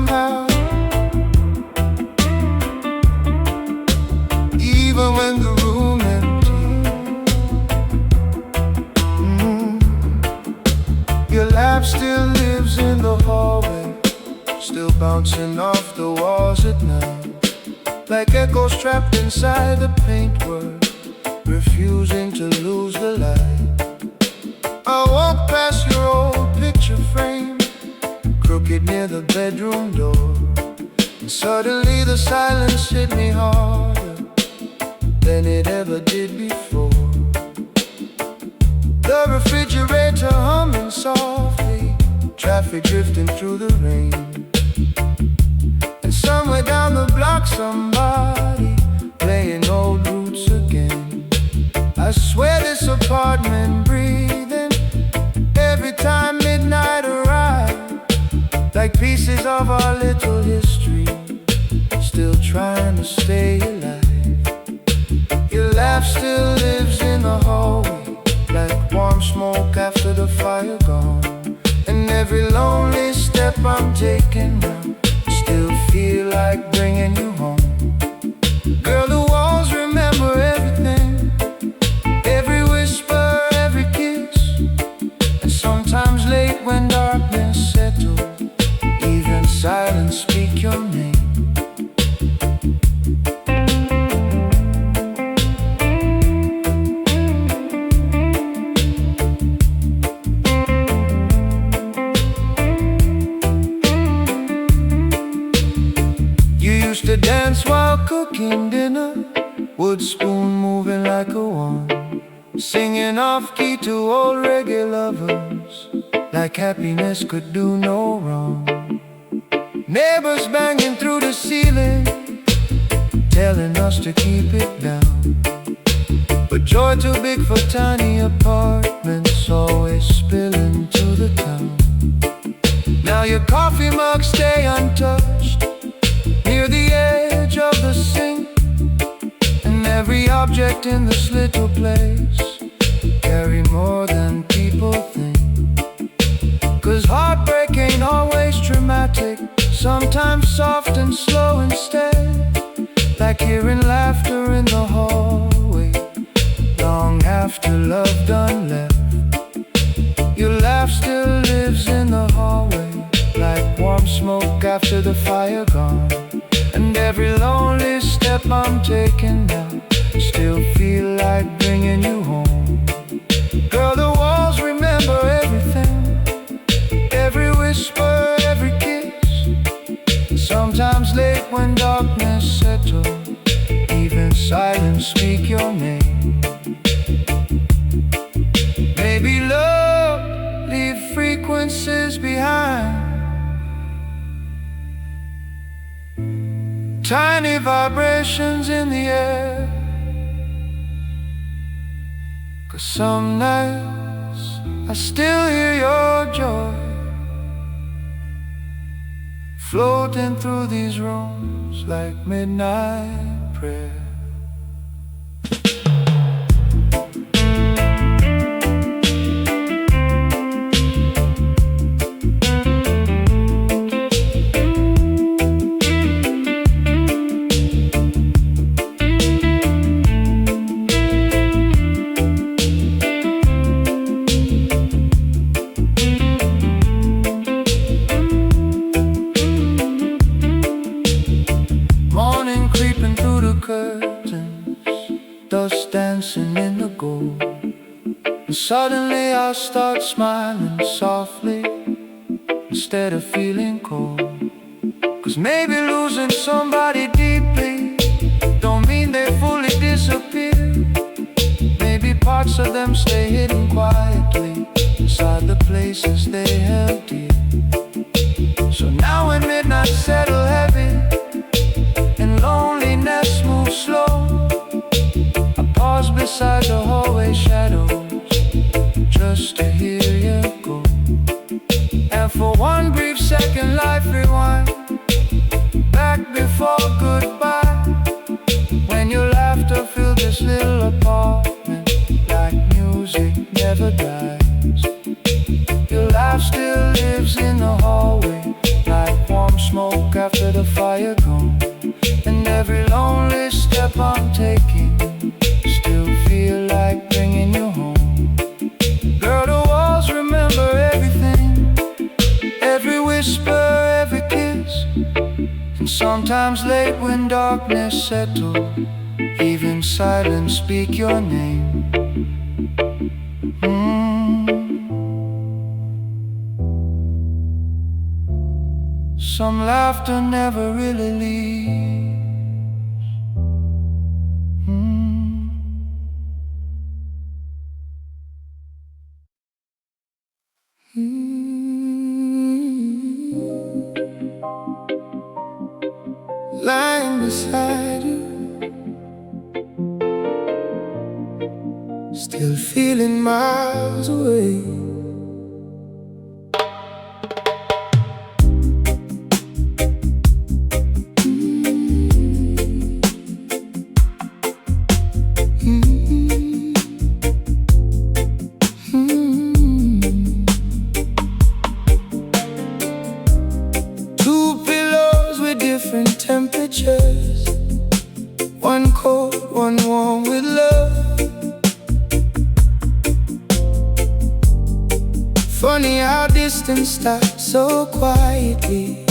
somehow. Even when the room empty, your laugh still lives in the hallway, still bouncing off the walls at night, like echoes trapped inside the paintwork, refusing to lose the light. I walk past your old picture frame, crooked near the bedroom door, and suddenly the silence hit me harder than it ever did before. The refrigerator humming softly, traffic drifting through the rain, and somewhere down the block somebody playing old roots again. I swear this apartment breathing every time midnight arrives, like pieces of our little history still trying to stay alive. Your laugh still lives in the hallway, like warm smoke after the fire gone, and every lonely step I'm taking now still feel like bringing you home. Girl, the walls remember everything, every whisper, every kiss, and sometimes late when darkness settles, even silence speak your name. Used to dance while cooking dinner, wood spoon moving like a wand, singing off key to old reggae lovers, like happiness could do no wrong. Neighbors banging through the ceiling, telling us to keep it down, but joy too big for tiny apartments, always spilling to the town. Now your coffee mugs stay untouched near the edge of the sink, and every object in this little place carry more than people think. 'Cause heartbreak ain't always dramatic, sometimes soft and slow instead, like hearing laughter in the hallway long after love done left. Your laugh still lives in the hallway, like warm smoke after the fire gone, and every lonely step I'm taking now still feel like bringing you home. Girl, the walls remember everything, every whisper, every kiss, sometimes late when darkness settles, even silence speak your name. Baby, love, leave frequencies behind, tiny vibrations in the air. 'Cause some nights I still hear your joy floating through these rooms like midnight prayer. Curtains, dust dancing in the gold, and suddenly I'll start smiling softly instead of feeling cold. 'Cause maybe losing somebody deeply don't mean they fully disappear. Maybe parts of them stay hidden quietly inside the places they held dear. So now when midnight settle heavy and loneliness moves slow, I pause beside the hallway shadows just to hear you go. And for one brief second life rewind back before goodbye, when your laughter filled this little apartment like music never dies. Your laugh still lives in the hallway like warm smoke after the fire gone. And every lonely step I'm taking still feel like bringing you home. Girl, the walls remember everything, every whisper, every kiss. And sometimes late when darkness settles, even silence speak your name. Some laughter never really leaves. Lying beside you, still feeling miles away. Different temperatures, one cold, one warm with love. Funny how distance starts so quietly,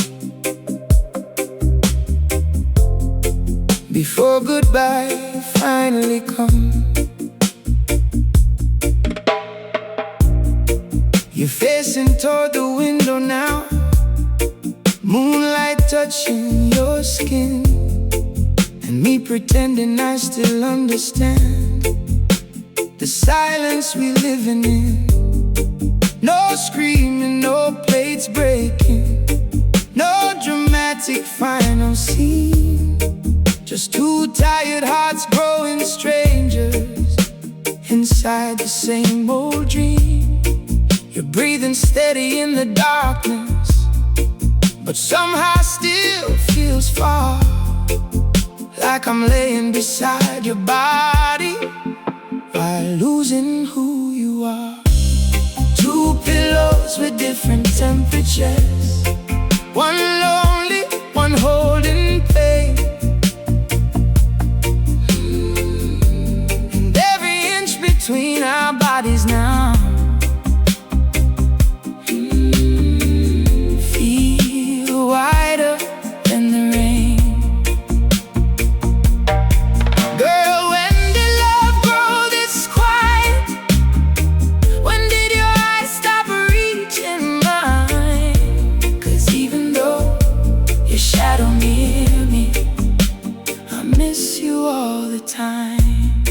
before goodbye finally comes. You're facing toward the window now, moonlight touching your skin, and me pretending I still understand the silence we living in. No screaming, no plates breaking, no dramatic final scene, just two tired hearts growing strangers inside the same old dream. You're breathing steady in the darkness, but somehow still feels far, like I'm laying beside your body while losing who you are. Two pillows with different temperatures, one lonely, one holding pain. And every inch between our bodies now wider than the rain. Girl, when did love grow this quiet? When did your eyes stop reaching mine? 'Cause even though your shadow near me, I miss you all the time.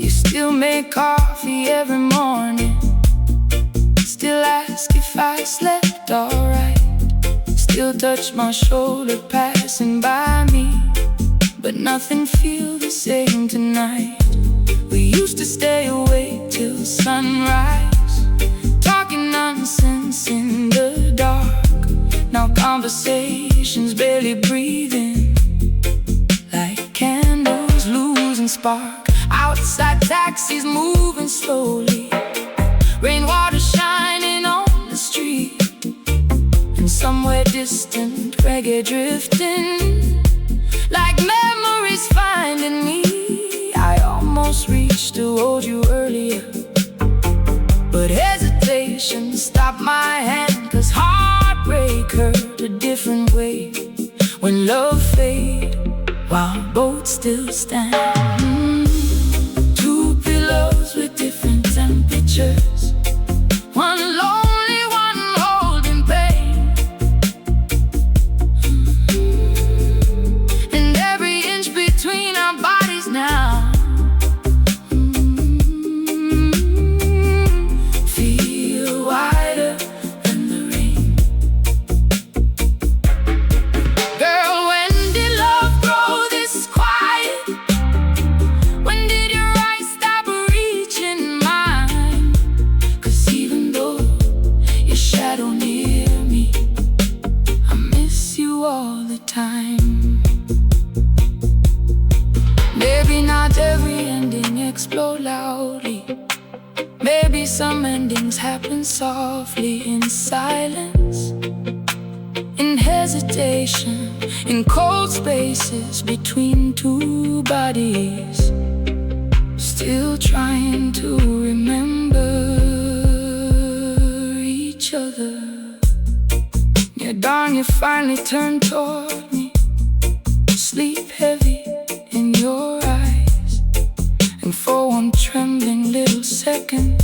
You still make coffee every morning, still ask if I slept alright, still touch my shoulder passing by me, but nothing feels the same tonight. We used to stay awake till sunrise, talking nonsense in the dark. Now conversations barely breathing, like candles losing spark. Outside taxis moving slowly, rainwater shining on the street, and somewhere distant reggae drifting, like memories finding me. I almost reached to hold you earlier, but hesitation stopped my hand, 'cause heartbreak hurt a different way when love fades while both still stand. Two pillows with different temperatures, one lonely, one holding pain. And every inch between our bodies now feel wider than the rain. Girl, when did love grow this quiet? When did your eyes stop reaching mine? moving softly in silence, in hesitation, in cold spaces between two bodies, still trying to remember each other. Near dawn you finally turned toward me, sleep heavy in your eyes, and for one trembling little second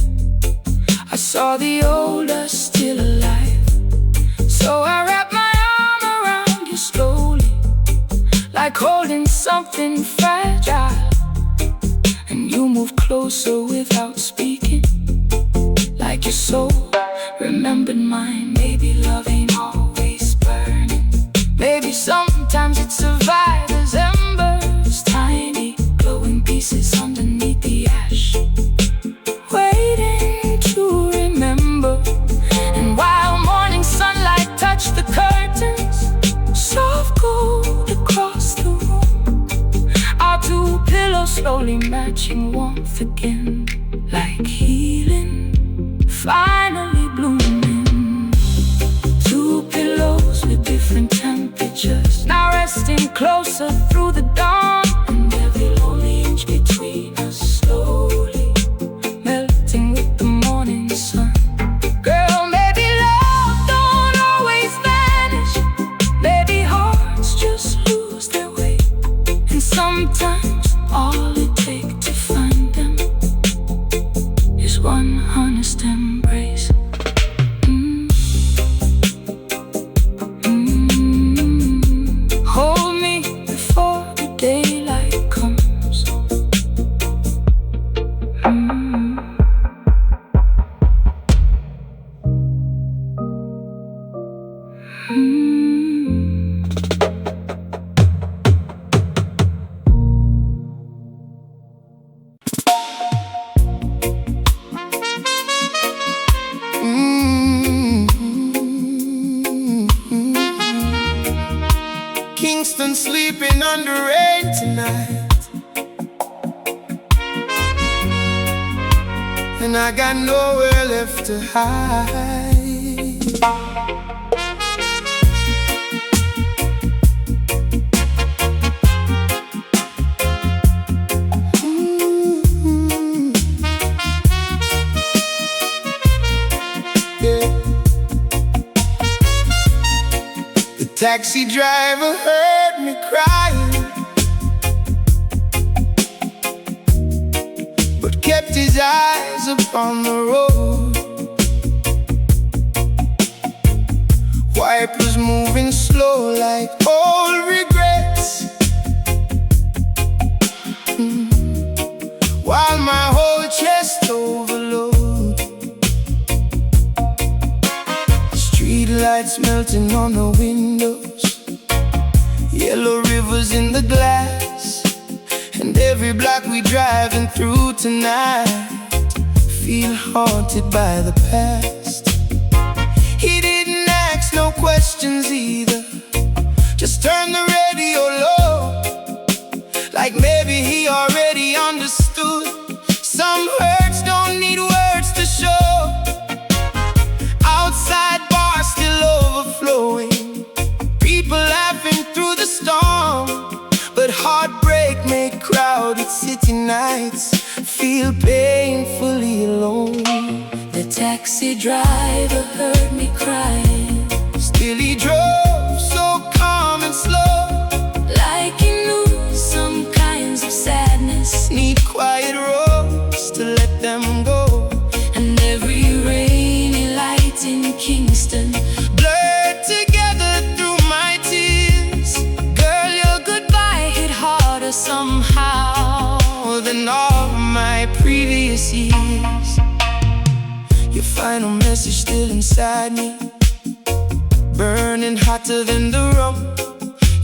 I saw the old us still alive. So I wrapped my arm around you slowly, like holding something fragile, and you moved closer without speaking, like your soul remembered mine. Maybe love ain't always burning, maybe sometimes it survives as embers, tiny glowing pieces underneath the ash, waiting to remember. And while morning sunlight touched the curtains, soft gold across the room, our two pillows slowly matching warmth again, like healing finally blooming. Two pillows with different temperatures, now resting closer through the dawn, and every lonely inch between us slowly melting with the morning sun. Girl, maybe love don't always vanish, maybe hearts just lose their way, and sometimes all it takes to find them is one honest embrace. Hold me before the daylight comes. Kingston sleeping under rain tonight, and I got nowhere left to hide. Yeah. The taxi driver heard me crying, but kept his eyes upon the road. Wipers moving slow like old regrets, while my whole chest overload. Street lights melting on the windows, yellow rivers in the glass, and every block we driving through tonight feel haunted by the past. He didn't ask no questions either, just turned the radio low, like maybe he already understood. Some hurts don't need words to show. Outside bar still overflowing, people laughing through the storm, but heartbreak made crowded city nights feel painfully alone. The taxi driver heard me crying, still he drove so calm and slow, like he knew some kinds of sadness need quiet roads to let them go. And every rainy light in Kingston blurred together through my tears. Girl, your goodbye hit harder somehow than all my previous years. Your final message still inside me, burning hotter than the rum.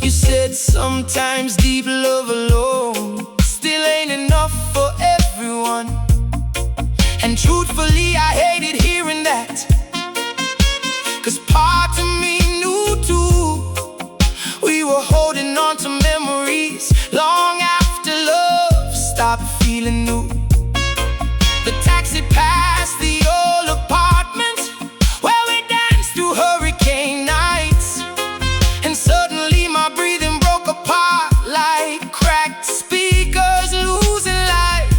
You said sometimes deep love alone still ain't enough for everyone. And truthfully I hated hearing that, 'cause part of me knew too. We were holding on to memories long after love stopped feeling new. The taxi passed the old apartment, through hurricane nights, and suddenly my breathing broke apart like cracked speakers losing life.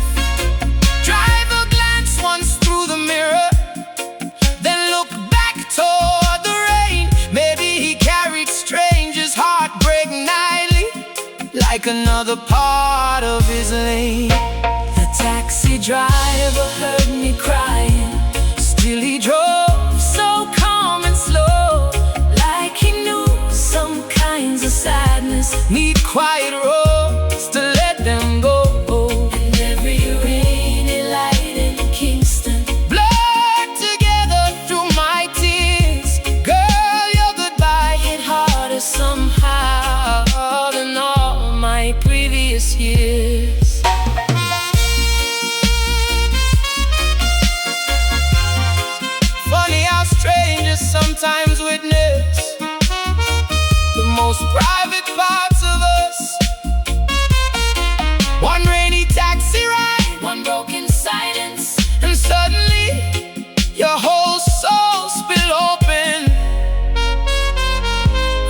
Driver glanced once through the mirror, then looked back toward the rain. Maybe he carried strangers' heartbreak nightly, like another part of his lane. The taxi driver heard me crying, still he drove so calm and slow, like he knew some kinds of sadness need quiet roads to let them go. And every rainy light in Kingston blurred together through my tears. Girl, your goodbye hit harder somehow than all my previous years. Funny how strangers sometimes witness the most private parts of us. One rainy taxi ride, one broken silence, and suddenly your whole soul spill open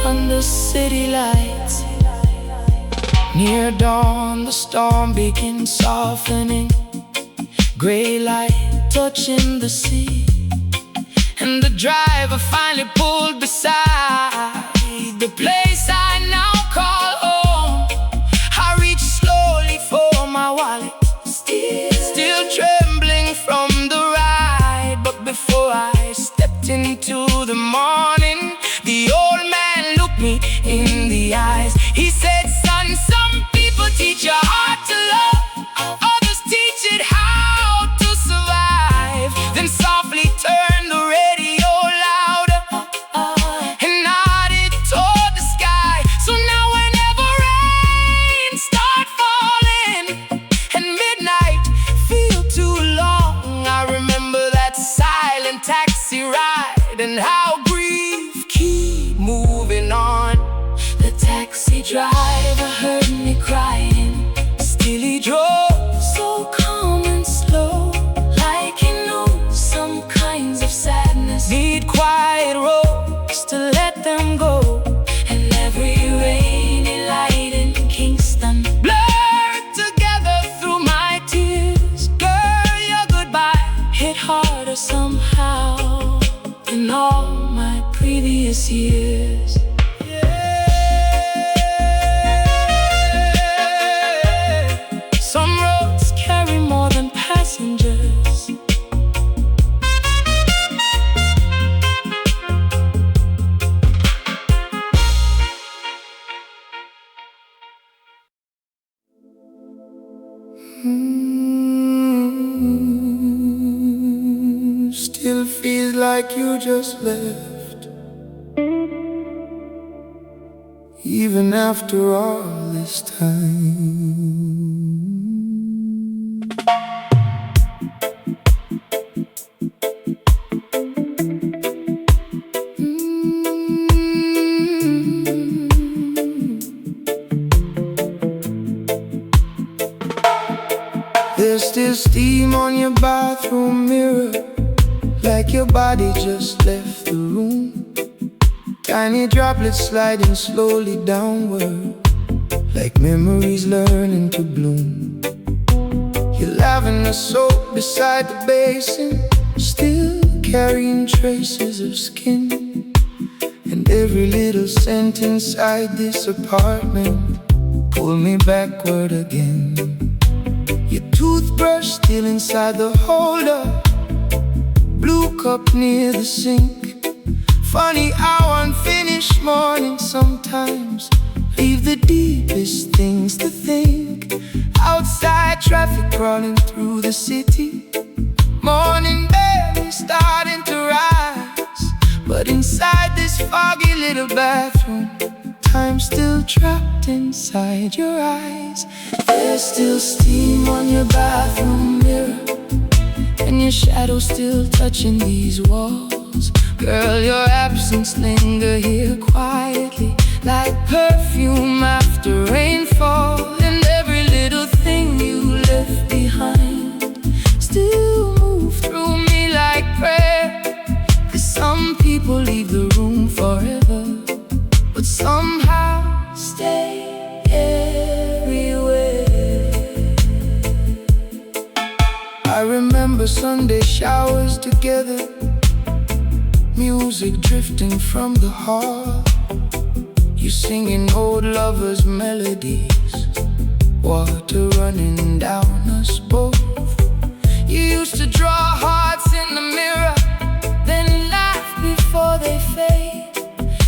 under city lights. Near dawn, the storm begins softening, gray light touching the sea, and the driver finally pulled beside the place I now call home. I reached slowly for my wallet, still trembling from the ride. But before I stepped into the morning, the old man looked me in the eyes. He said, son, some people teach your heart to love, others teach it how to survive. Then softly turn the radio louder and nodded toward the sky. So now whenever rain start falling and midnight feel too long, I remember that silent taxi ride and how grief keep moving on. The taxi driver heard me crying, still he drove so calm and slow, like he knew some kinds of sadness need quiet roads to let them go. And every rainy light in Kingston blurred together through my tears. Girl, your goodbye hit harder somehow than all my previous years. Some roads carry more than passengers. Still feels like you just left, even after all this time. There's still steam on your bathroom mirror, like your body just left the room. Tiny droplets sliding slowly downward, like memories learning to bloom. Your lavender soap beside the basin, still carrying traces of skin. And every little scent inside this apartment pull me backward again. Your toothbrush still inside the holder, blue cup near the sink. Funny how unfinished mornings sometimes leave the deepest things to think. Outside traffic crawling through the city, morning barely starting to rise. But inside this foggy little bathroom, time still trapped inside your eyes. There's still steam on your bathroom mirror, and your shadow still touching these walls. Girl, your absence linger here quietly, like perfume after rainfall. And every little thing you left behind still move through me like prayer. 'Cause some people people leave the room forever, but somehow stay everywhere. I remember Sunday showers together, music drifting from the heart, you singing old lovers' melodies, water running down us both. You used to draw hearts in the mirror, then laugh before they fade.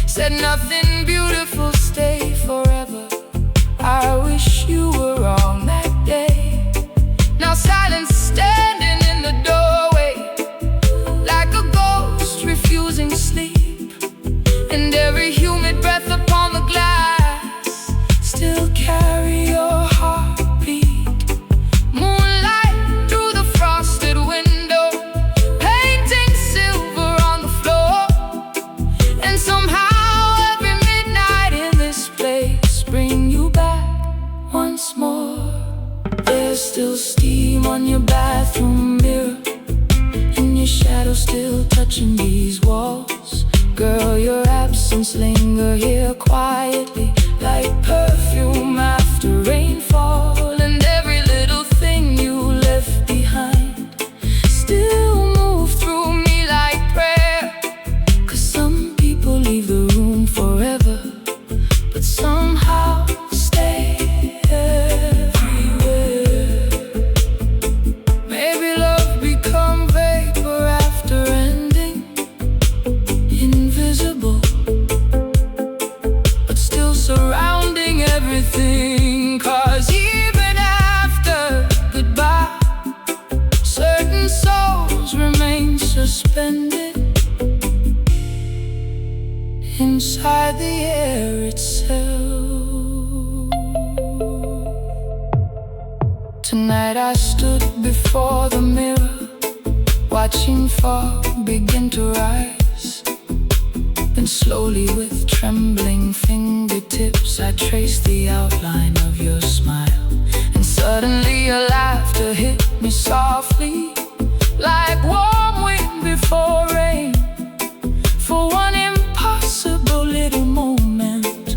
Said nothing beautiful stay forever. I wish you were on that day. Now silence standing in the doorway, like a ghost refusing sleep. And every humid breath upon the glass still carry your heartbeat. Moonlight through the frosted window, painting silver on the floor. And somehow every midnight in this place bring you back once more. There's still steam on your bathroom mirror, and your shadow still touching these walls. Girl, your absence linger here quietly, like perfume after rainfall. And every little thing you left behind still move through me like prayer. 'Cause some people leave the room forever, but somehow stay everywhere. Maybe love become vapor after ending, invisible, but still surrounding everything. 'Cause even after goodbye, certain souls remain suspended inside the air itself. Tonight I stood before the mirror, watching fog begin to rise. Then slowly with trembling fingertips I traced the outline of your smile. And suddenly your laughter hit me softly, like warm wind before rain. For one impossible little moment,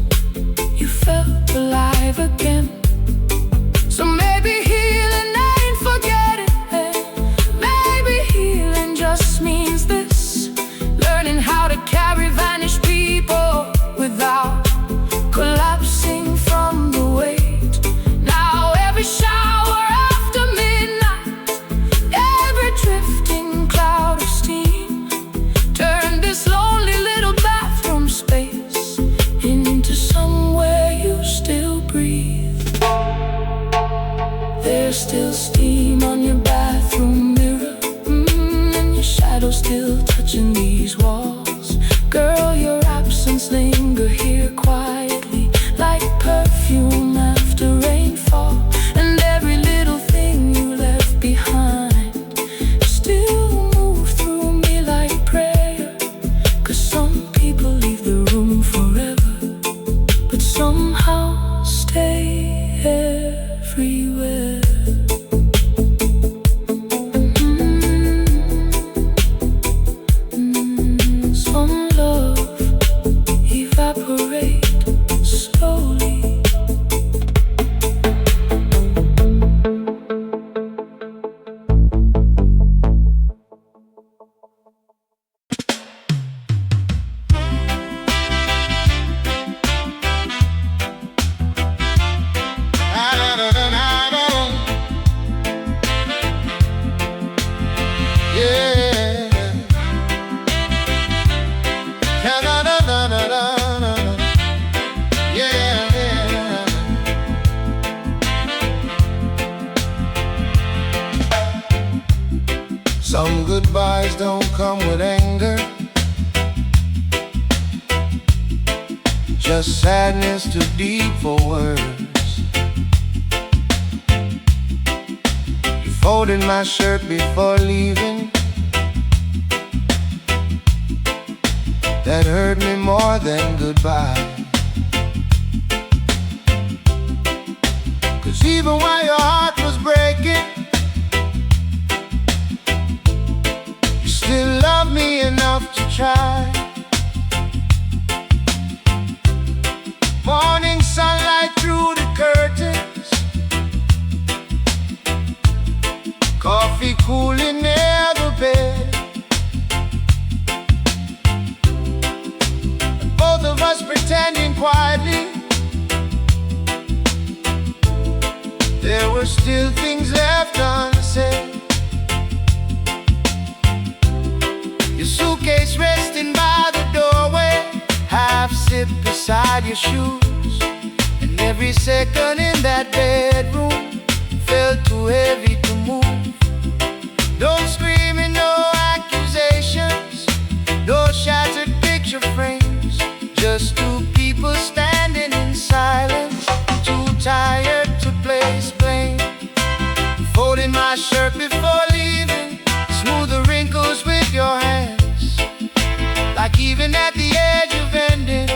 you felt alive again. So maybe healing ain't forgetting, maybe healing just means this: learning how to carry vanished people without collapsing from the weight. Now every shower after midnight, every drifting cloud of steam, turn this lonely little bathroom space into somewhere you still breathe. There's still steam on your bathroom mirror, and your shadow still touching these walls. Girl, your absence linger here quietly, like perfume after rainfall. And every little thing you left behind still move through me like prayer. 'Cause some people leave the room forever, but somehow stay everywhere. Some love evaporate slowly. Yeah. Na-na-na-na-na-na-na. Yeah, yeah. Some goodbyes don't come with anger, just sadness too deep for words. You folded my shirt before leaving, that hurt me more than goodbye. 'Cause even while your heart was breaking, you still loved me enough to try. us pretending quietly. There were still things left unsaid. Your suitcase resting by the doorway, half sipped beside your shoes. And every second in that bedroom felt too heavy to move. Don't scream and no accusations, no shattered picture frames, just two people standing in silence, too tired to place blame. Folding my shirt before leaving, smooth the wrinkles with your hands. Like even at the edge of ending,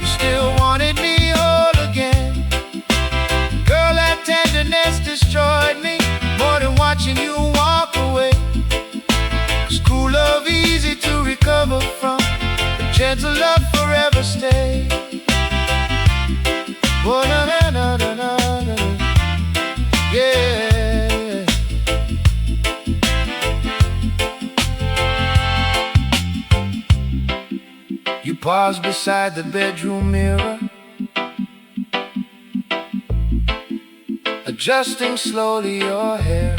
you still wanted me whole again. Girl, that tenderness destroyed me more than watching you walk away. 'Cause cruel love easy to recover from, but gentle love forever stay. Oh, na na na na na na. Yeah. You pause beside the bedroom mirror, adjusting slowly your hair.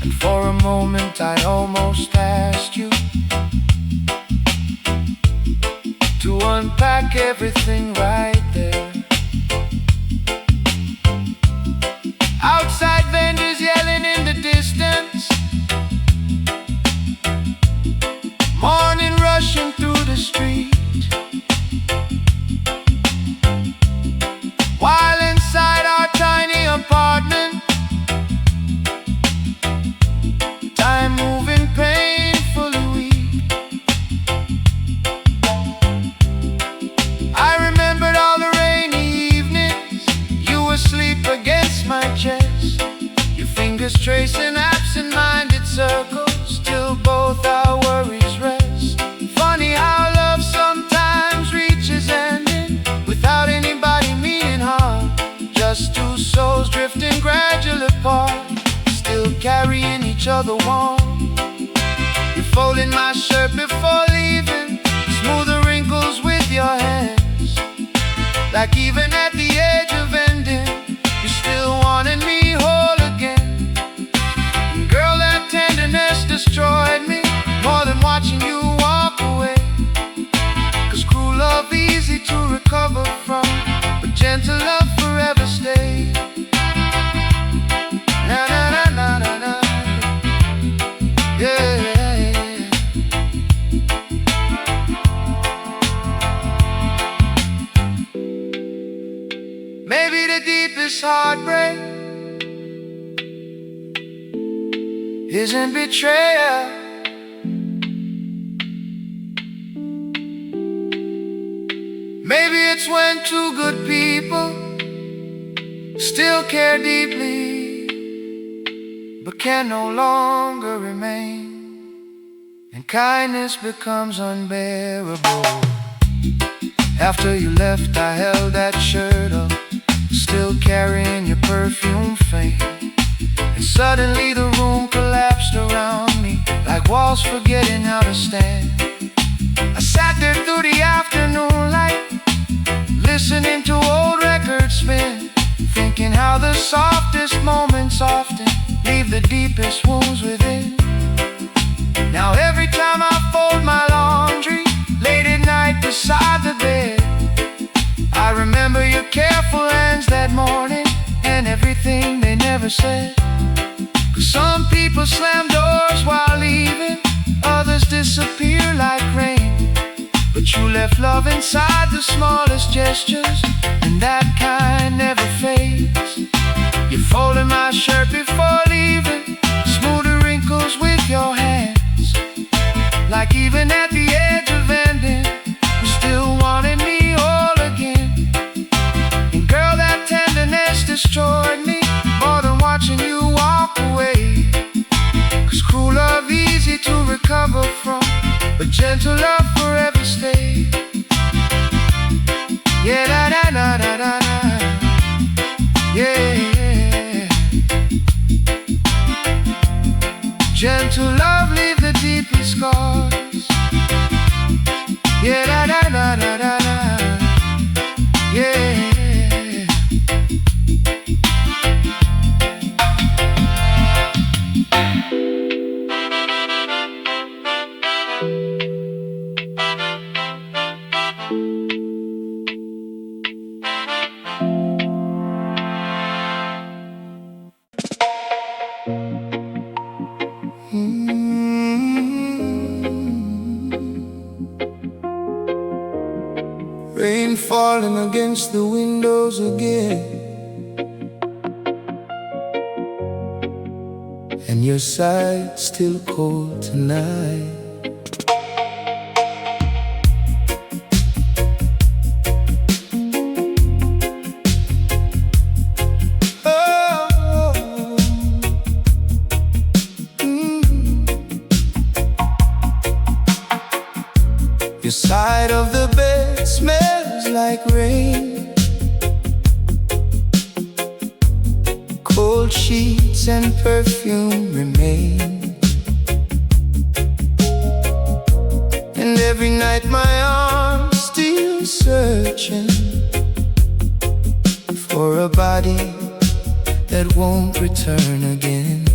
And for a moment I almost asked you to unpack everything right there. Outside vendors yelling in the distance, morning rushing through the street, while inside our tiny apartment, time moving painfully weak. I remembered all the rainy evenings, you asleep against my chest, your fingers tracing absent-minded circles till both our worries rest. Funny how love sometimes reaches ending without anybody meaning harm. Just two souls drifting gradually apart, still carrying each other warm. You're folding my shirt before leaving, smooth the wrinkles with your hands. Like even at the edge of ending, you still wanted me whole again. And girl, that tenderness destroyed me more than watching you walk away. 'Cause cruel love easy to recover from, but gentle love forever stay. Na na na na na na. Yeah. Maybe the deepest heartbreak isn't betrayal, maybe it's when two good people still care deeply, but can no longer remain, and kindness becomes unbearable. After you left, I held that shirt up, still carrying your perfume fade. And suddenly the room collapsed around me, like walls forgetting how to stand. I sat there through the afternoon light, listening to old records spin, thinking how the softest moments often leave the deepest wounds within. Now every time I fold my laundry, late at night beside the bed, I remember your careful hands that morning, and everything they never said. 'Cause some people slam doors while leaving, others disappear like rain, but you left love inside the smallest gestures, and that kind never fades. You folded my shirt before leaving, smooth the wrinkles with your hands. Like even at the edge of ending, you still wanted me whole again. And girl, that tenderness destroyed me more than watching you walk away. 'Cause cruel love easy to recover from, but gentle love forever stay. Yeah, da da da da da da. Yeah. Gentle love leave the deepest scars. Yeah, da da da da da da. Yeah. Rain falling against the windows again, and your side still cold tonight. Your side of the bed smells like rain. Cold sheets and perfume remain. And every night my arms still searching for a body that won't return again.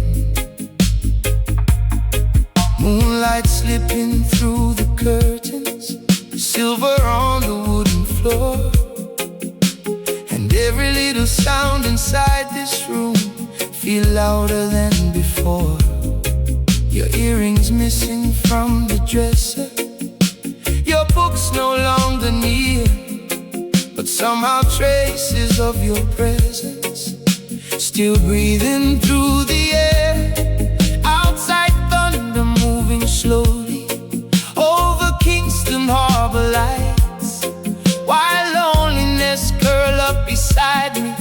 Moonlight slipping through the curtains, silver on the wooden floor, and every little sound inside this room feel louder than before. Your earrings missing from the dresser, your books no longer near, but somehow traces of your presence still breathing through the air. Outside thunder moving slowly over Kingston Harbor lights, while loneliness curl up beside me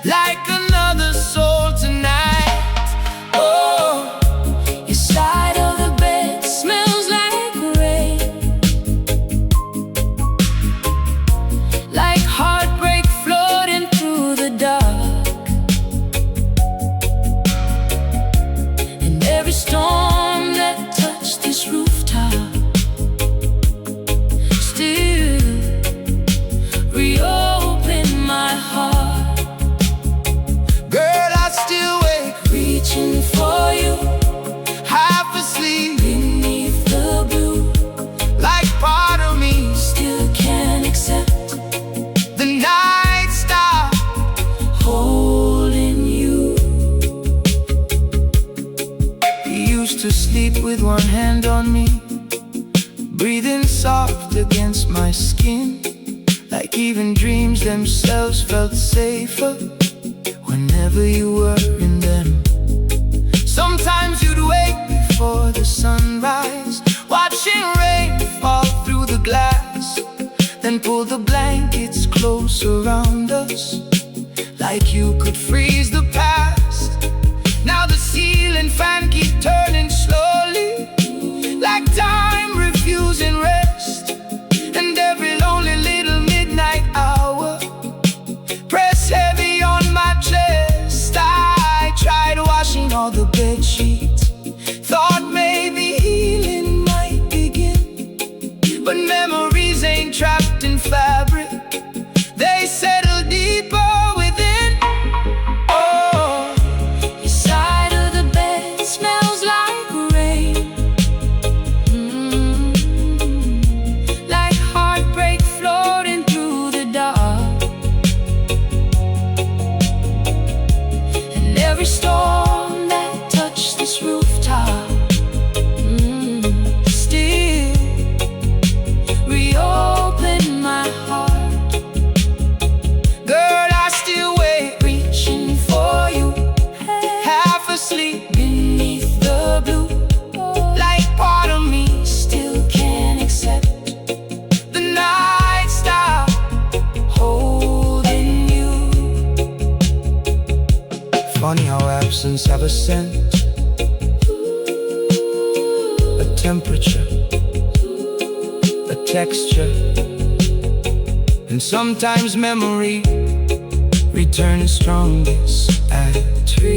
like another soul tonight. Oh, your side of the bed smells like rain, like heartbreak floating through the dark. And every storm that touched this rooftop still reopen my heart. Girl, I still wake, reaching for you, half asleep beneath the blue, like part of me still can't accept the night stop holding you. You used to sleep with one hand on me, breathing soft against my skin, like even dreams themselves felt safer whenever you were in them. Sometimes you'd wake before the sunrise, watching rain fall through the glass, then pull the blankets close around us, like you could freeze the past. Now the ceiling fan keep turning slowly, like time refusing rest. And every lonely little midnight hour press heavy on my chest. I tried washing all the bed sheets, thought maybe healing might begin, but memories ain't trapped in fabric, they settle deeper within. Oh, your side of the bed smells like rain, like heartbreak floating through the dark. And every storm that touched this rooftop still reopen my heart. Girl, I still wait, reaching for you, half asleep beneath the blue, like part of me still can't accept the night stop holding you. Funny how absence have a scent, a temperature, a texture, and sometimes memory returns strongest at 3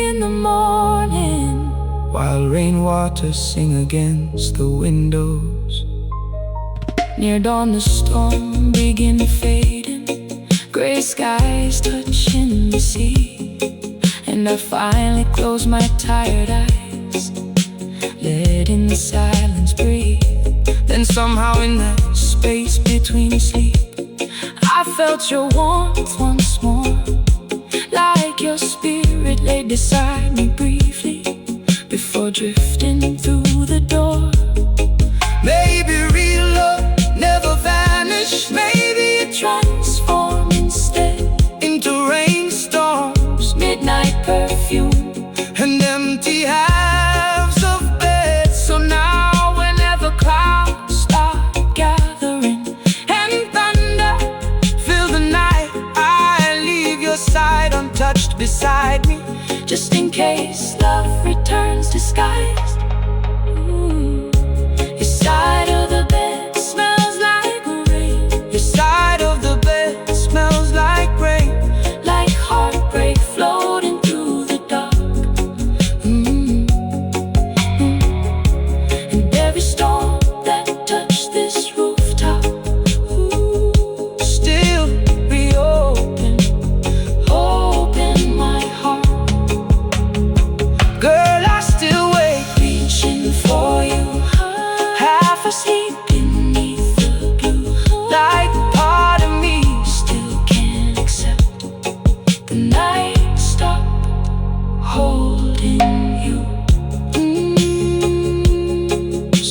in the morning, while rainwater sing against the windows. Near dawn the storm begin fading, gray skies touching the sea, and I finally close my tired eyes, letting the silence breathe. Then somehow in that space between sleep, I felt your warmth once more, like your spirit lay beside me briefly, before drifting through the door. Maybe real love never vanished, Maybe it transformed instead into rainstorms, midnight perfume, and empty halves of beds. so now whenever clouds start gathering and thunder Fill the night, I leave your side untouched beside me, just in case love returns disguised. Your side of the bed smells like rain, your side of the bed smells like rain, like heartbreak floating through the dark. And every storm that touched this rooftop, still reopen, open my heart, girl, I still wait, reaching for you, half asleep beneath the blue, like part of me. still can't accept the night stop holding you.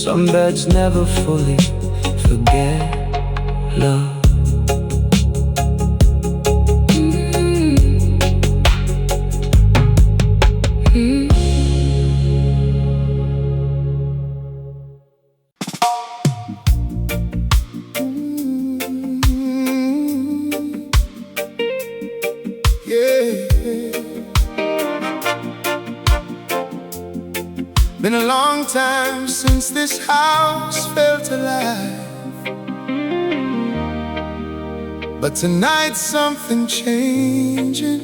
Some beds never fully forget love. Been a long time since this house felt alive, but tonight's something changing.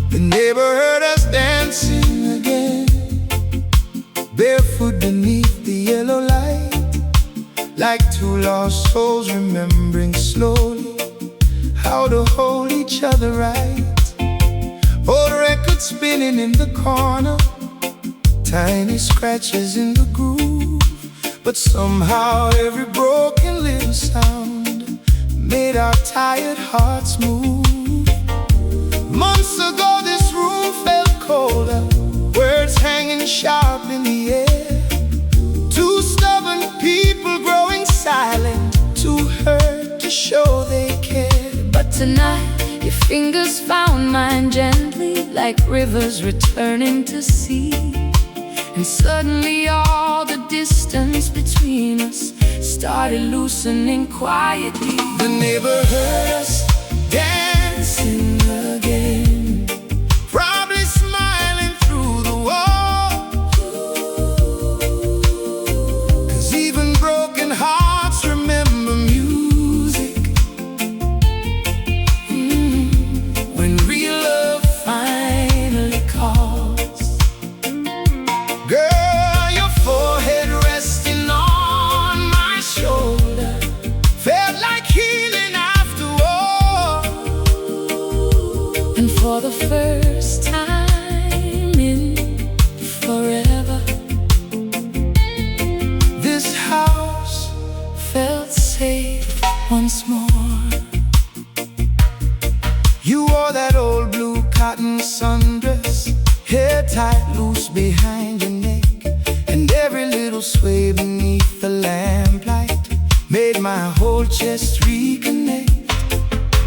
The neighbor heard us dancing again, barefoot beneath the yellow light, like two lost souls remembering slowly how to hold each other right. Old records spinning in the corner, tiny scratches in the groove, but somehow every broken little sound made our tired hearts move. Months ago this room felt colder, words hanging sharp in the air. Two stubborn people growing silent, too hurt to show they care. But tonight your fingers found mine gently, like rivers returning to sea, and suddenly all the distance between us started loosening quietly. The neighbor heard us dancing again, probably smiling through the wall, 'cause even broken hearts remember music. When real love finally calls, Girl, your forehead resting on my shoulder felt like healing after all. and for the first time in forever, This house felt safe once more. You wore that old blue cotton sundress, hair tied loose behind your neck, and every little sway beneath the lamplight made my whole chest reconnect.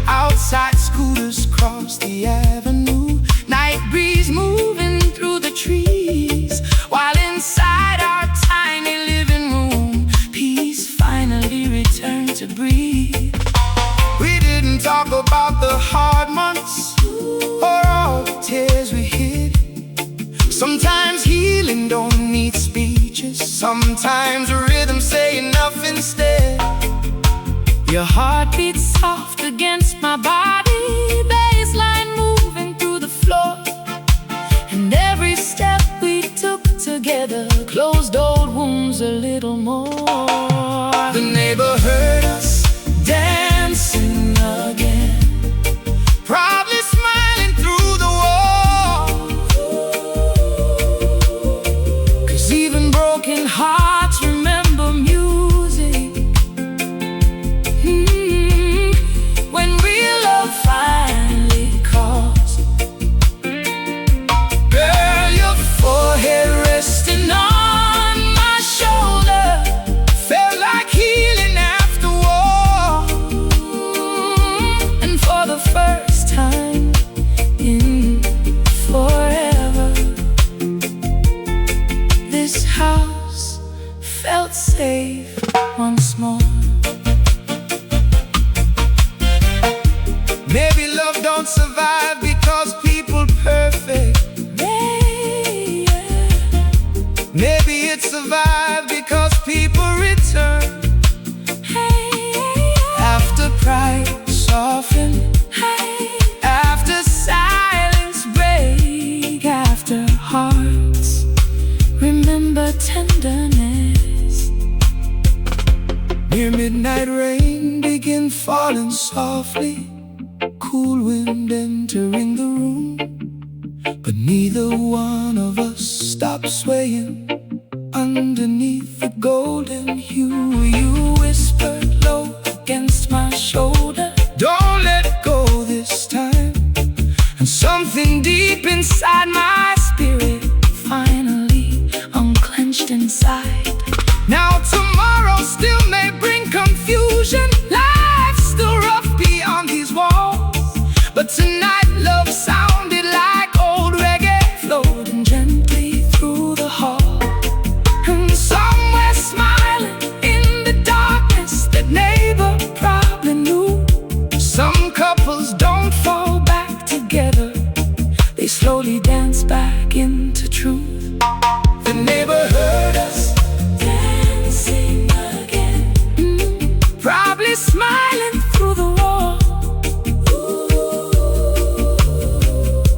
Outside scooters cross the avenue, night breeze moving through the trees, while inside our tiny living room peace finally returned to breathe. We didn't talk about the hard months or all the tears we hid, Sometimes healing don't need speeches. Sometimes rhythm say enough instead. Your heart beats soft against my body, bassline moving through the floor. And every step we took together closed old wounds a little more. The neighbor heard us dancing again, probably smiling through the wall. 'Cause even broken hearts remember music. When real love finally calls. Girl, your Forehead resting on my shoulder felt like healing after war. And for the first time in forever, this house felt safe once more. Maybe love don't survive because people perfect. Maybe it survived because people return. After pride soften, After silence break, after hearts remember tenderness. near midnight rain begin falling softly, cool wind entering the room. But neither one of us stopped swaying underneath the golden hue. You whispered low against my shoulder, Don't let go this time. and something deep inside my spirit finally unclenched inside. Now tomorrow still may bring confusion. Life's still rough beyond these walls, but tonight love sounded like old reggae Floating gently through the hall, and somewhere smiling in the darkness. that neighbor probably knew. Some couples don't Fall back together, they slowly dance back into truth. The neighbor heard us Dancing again, probably smiling through the wall.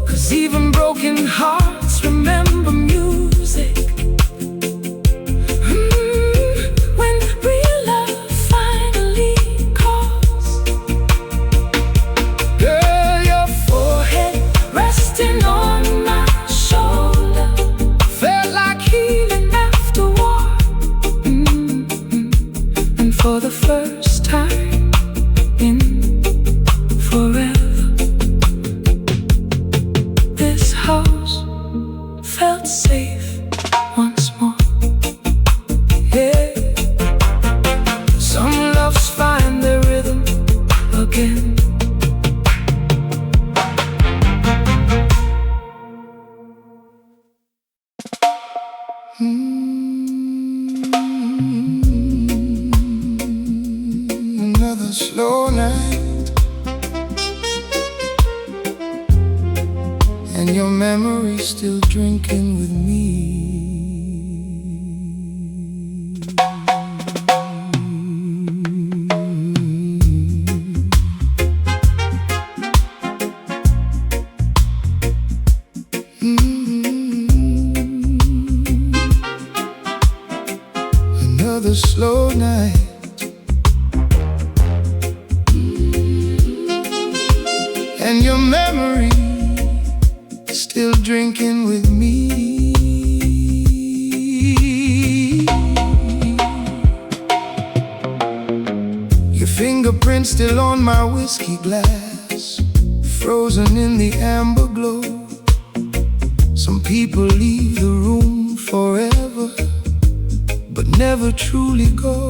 'cause even broken hearts Remember music. When real love finally calls. girl, your Forehead resting on my shoulder felt like healing. after war. And for the first time in forever, this house felt safe once more. Yeah. Some loves find their rhythm Again, Another slow night, and your memory still drinking with me. Another slow night, and your memory still drinking with me. Your fingerprints still on my whiskey glass, frozen in the amber glow. Some people leave the room forever, but never truly go.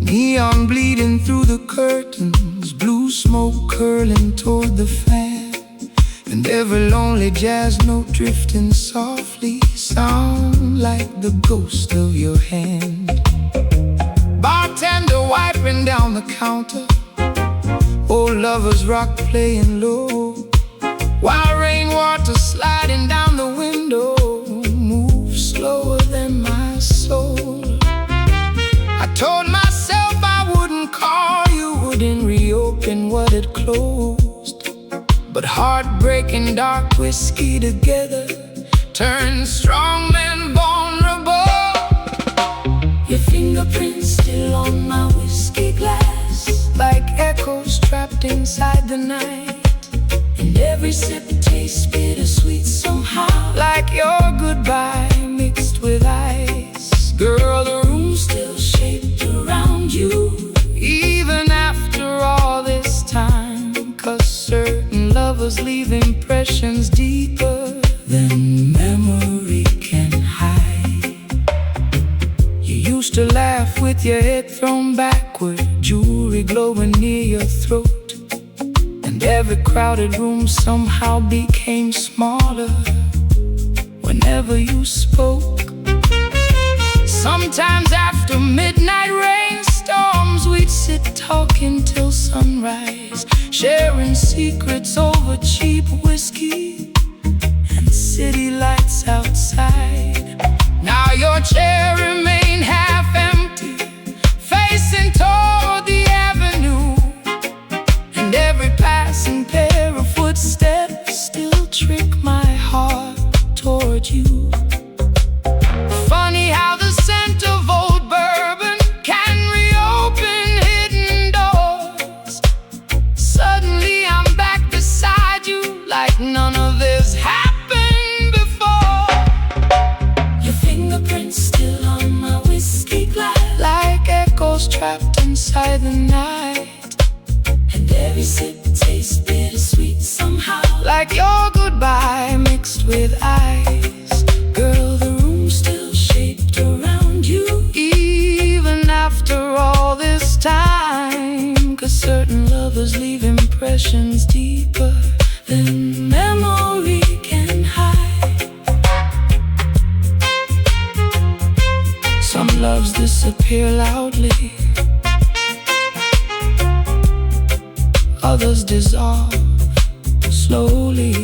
Neon bleeding through the curtains, blue smoke curling toward the fan, and every lonely jazz note drifting softly sound like the ghost of your hand. Bartender wiping down the counter, old Lovers Rock playing low, while rainwater sliding down the Heartbreaking dark whiskey together turns strong men vulnerable. Your fingerprints still on my whiskey glass, like echoes trapped inside the night. And every sip tastes bittersweet somehow, like your goodbye mixed with ice. Girl, the room's still shaped around you, even after all this time. 'Cause certain lovers leave impressions deeper than memory can hide. You used to laugh with your head thrown backward, jewelry glowing near your throat. Every crowded room somehow became smaller whenever you spoke. Sometimes after midnight rainstorms, we'd sit talking till sunrise, sharing secrets over cheap whiskey and city lights outside. Now your chair remained half empty, facing toward the avenue. And every passing pair of footsteps still trick my heart toward you. Funny how the scent of old bourbon can reopen hidden doors. Suddenly I'm back beside you, like none of this happened before. Your fingerprints still on my whiskey glass, like echoes trapped inside the night. Every sip tastes bittersweet somehow, like your goodbye mixed with ice. Girl, the room's still shaped around you, even after all this time. 'Cause certain lovers leave impressions deeper than memory can hide. Some loves disappear loudly, others dissolve slowly,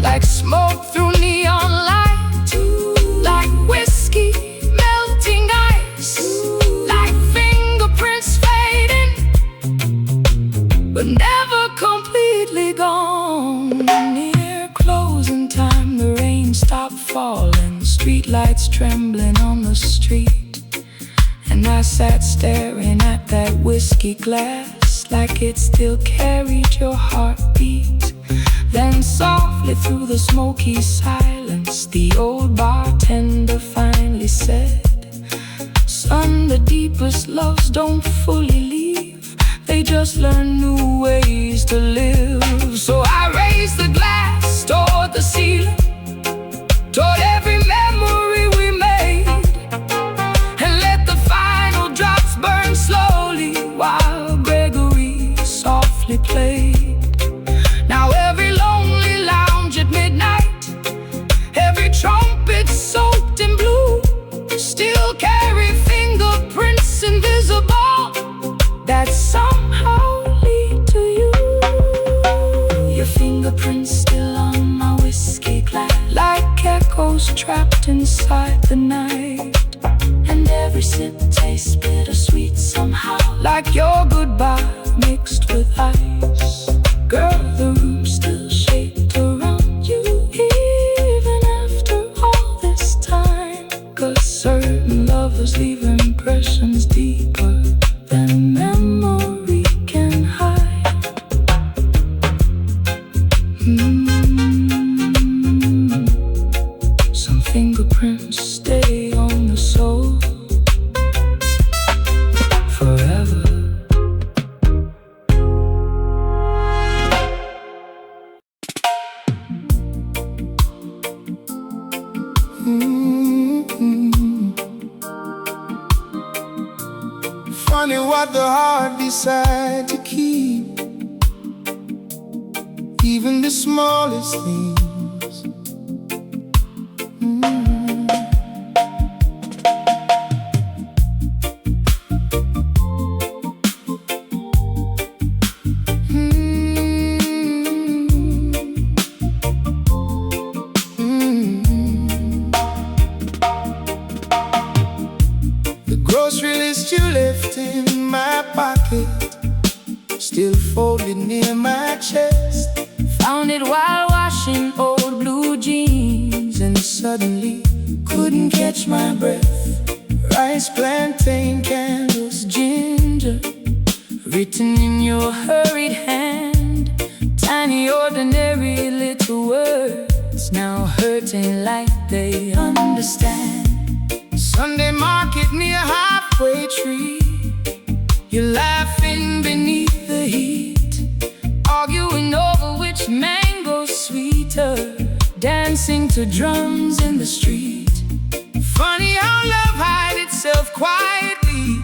like smoke through neon light, like whiskey melting ice, like fingerprints fading, but never completely gone. Near closing time, the rain stopped falling, streetlights trembling on the street. And I sat staring at that whiskey glass, like it still carried your heartbeat. Then softly through the smoky silence, the old bartender finally said, "Son, the deepest loves don't fully leave, they just learn new ways to live." So I raised the glass toward the ceiling, toward every memory we made, and let the final drops burn slowly while Gregory softly played. Now every lonely lounge at midnight, every trumpet soaked in blue, still carry fingerprints invisible that somehow lead to you. Your fingerprints still on my whiskey glass, like echoes trapped inside the night. And every sip tastes bittersweet somehow, like your goodbye mixed with ice. Girl, the room's still shaped around you, even after all this time. 'Cause certain lovers leave impressions deeper than memory can hide. Some fingerprints stay on the soul forever. Funny what the heart decides to keep, even the smallest things. Grocery list you left in my pocket, still folded near suddenly couldn't catch my breath. Rice, plantain, candles, ginger, written in your hurried hand. Tiny, ordinary little words, now hurting like they understand. Sunday market near halfway tree, you're laughing beneath the heat, arguing over which mango's sweeter, dancing to drums in the street. Funny how love hides itself quietly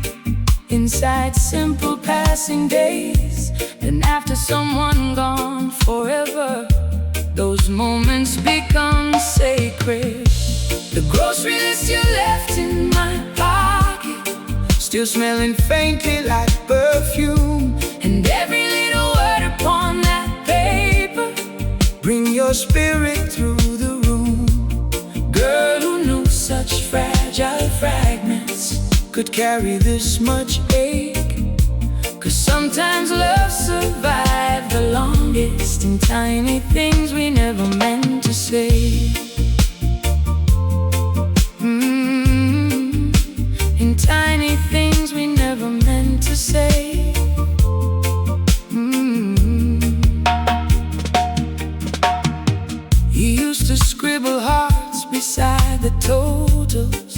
inside simple passing days. Then after someone gone forever, those moments become sacred. The grocery list you left in my pocket, still smelling faintly like perfume. And every little word upon that paper, bring your spirit through the room. Girl who knew such fragile fragments could carry this much ache. 'Cause sometimes love survived the longest in tiny things we never meant to say. In tiny things we never meant to say. You used to scribble hearts beside the totals,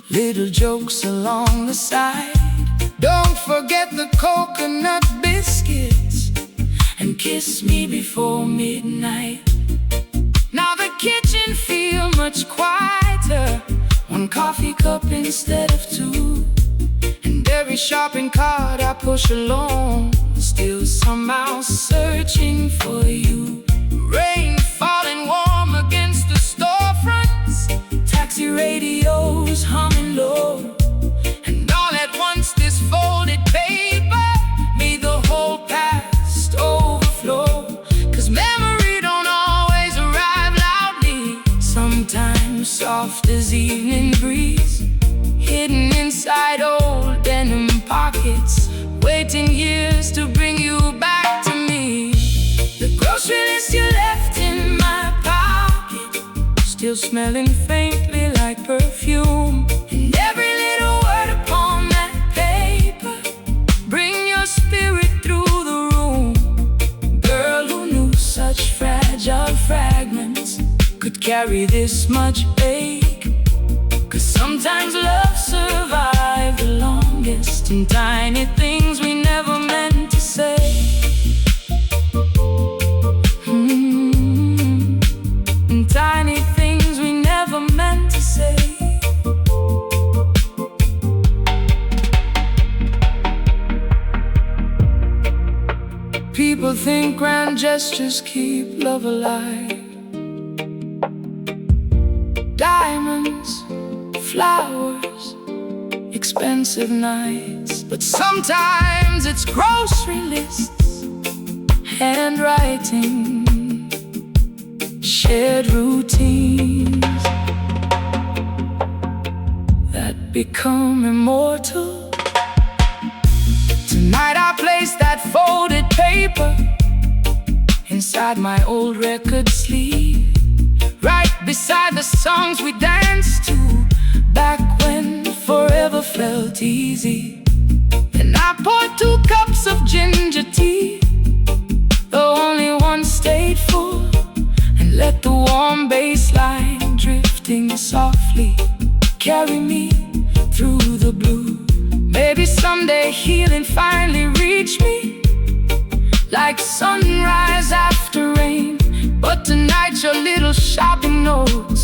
little jokes along the side. Don't forget the coconut biscuits, and kiss me before midnight. Now the kitchen feels much quieter, one coffee cup instead of two. And every shopping cart I push alone, still somehow searching for you. Rain falling warm against the storefronts, taxi radios humming low. And all at once this folded paper made the whole past overflow. 'Cause memory don't always arrive loudly, sometimes soft as evening breeze, hidden inside old denim pockets, waiting years to bring you back to me. The grocery list you left in my pocket, still smelling faintly like perfume. And every little word upon that paper, bring your spirit through the room. Girl who knew such fragile fragments could carry this much ache. 'Cause sometimes love survived the longest in tiny things we never meant to say. In tiny things we never meant to say. People think grand gestures keep love alive. Diamonds, flowers, expensive nights. But sometimes it's grocery lists, handwriting, shared routines that become immortal. Tonight I place that folded paper inside my old record sleeve, right beside the songs we danced to back when forever felt easy. Then I poured 2 cups of ginger tea, though only one stayed full, and let the warm bass line drifting softly carry me through the blue. Maybe someday healing finally reach me, like sunrise after rain. But tonight your little shopping notes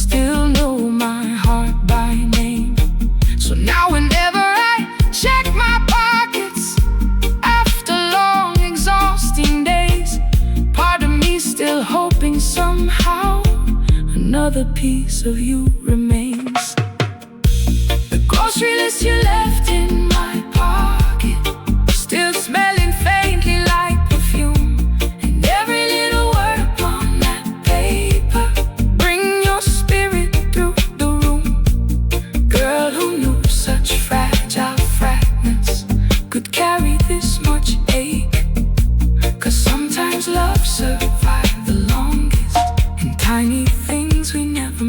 still know my heart by name. So now whenever I check my pockets after long exhausting days, part of me still hoping somehow another piece of you remains. The grocery list you left in my pocket, still smelling faintly like perfume. And every little word upon that paper, bring your spirit through the room. Girl who knew such fragile fragments could carry this much ache. 'Cause sometimes love survived the longest in tiny things we never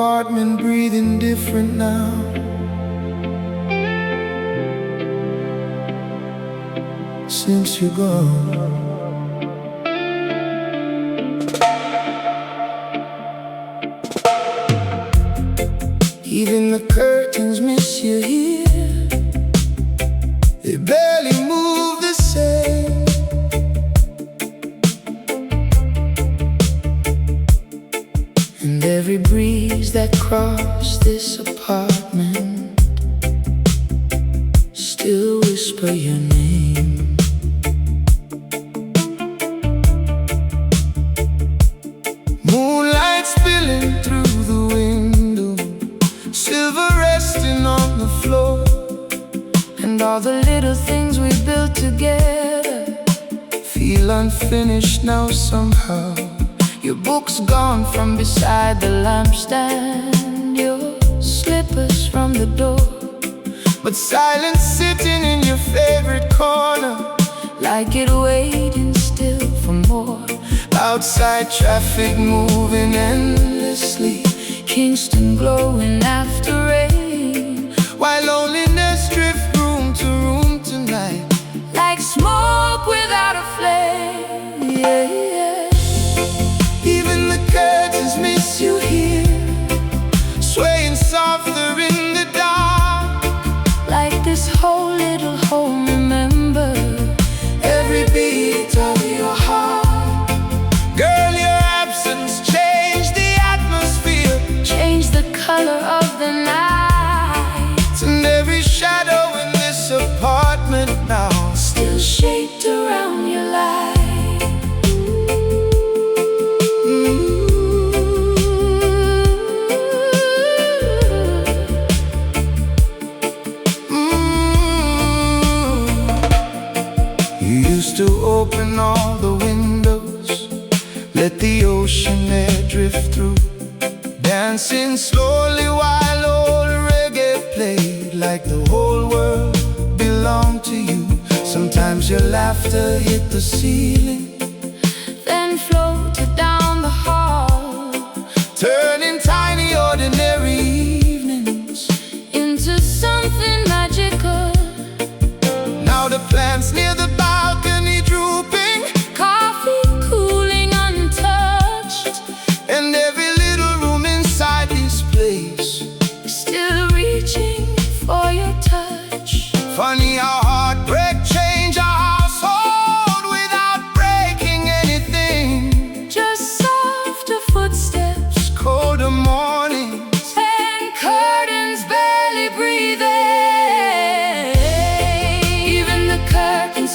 apartment, breathing different now. Since you're gone, even the curtains miss you here. They barely move the same. And every breeze that crossed this apartment still whisper your name. Moonlight spilling through the window, silver resting on the floor. And all the little things we built together feel unfinished now somehow. Your book's gone from beside the lampstand, your slippers from the door, but silence sitting in your favorite corner, like it waiting still for more. Outside traffic moving endlessly, Kingston glowing after rain, while loneliness drifts room to room tonight, like smoke without a flame. Yeah, yeah. Even the curtains miss you here, swaying softer in the dark, like this whole little home. Remember every beat of your heart. Girl, your absence changed the atmosphere, changed the color of the night. And every shadow in this apartment now still shaped around your life. To open all the windows, let the ocean air drift through, dancing slowly while old reggae played, like the whole world belonged to you. Sometimes your laughter hit the ceiling, then floated down the hall, turning tiny ordinary evenings into something magical. Now the plants near the balcony drooping, coffee cooling untouched, and every little room inside this place still reaching for your touch. Funny how heartbreak changed our household without breaking anything. Just softer footsteps, colder mornings, and curtains barely breathing.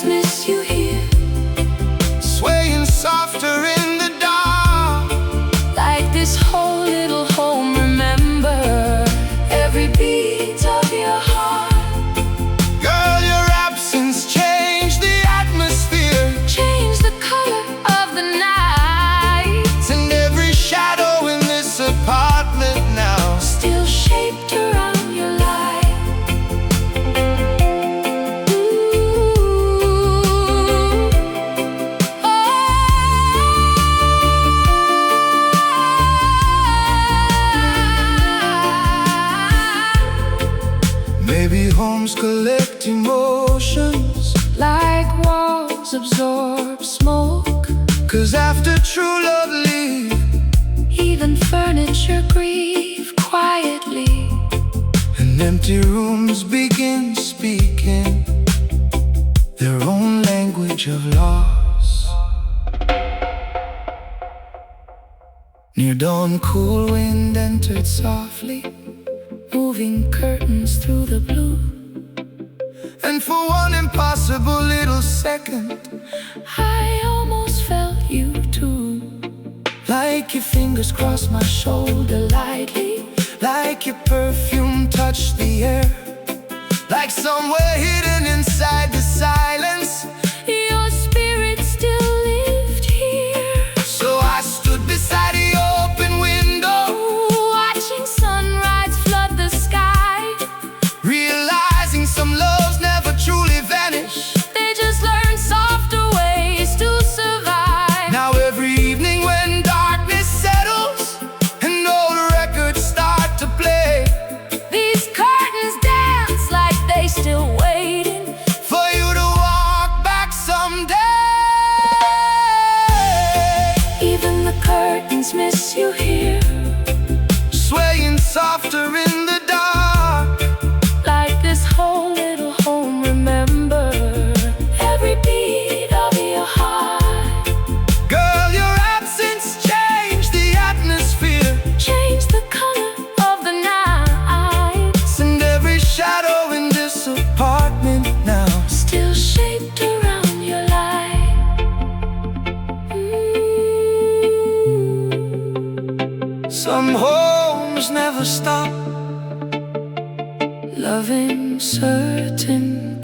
Miss you here, swaying softer in the dark, like this whole little home. Remember every beat of your heart. Girl, your absence changed the atmosphere, changed the color of the night. And every shadow in this apartment now still shaped around your life. Maybe homes collect emotions, like walls absorb smoke. 'Cause after true love leave, even furniture grieve quietly, and empty rooms begin speaking their own language of loss. Near dawn, cool wind entered softly, moving curtains through the blue. And for one impossible little second, I almost felt you too. Like your fingers crossed my shoulder lightly, like your perfume touched the air, like somewhere hidden inside the silence, your spirit still lived here. So I stood beside the open window, watching sunrise flood the sky, realizing some loves never truly vanish, they just learn softer ways to survive. Now every evening when darkness settles and old records start Some homes never stop loving certain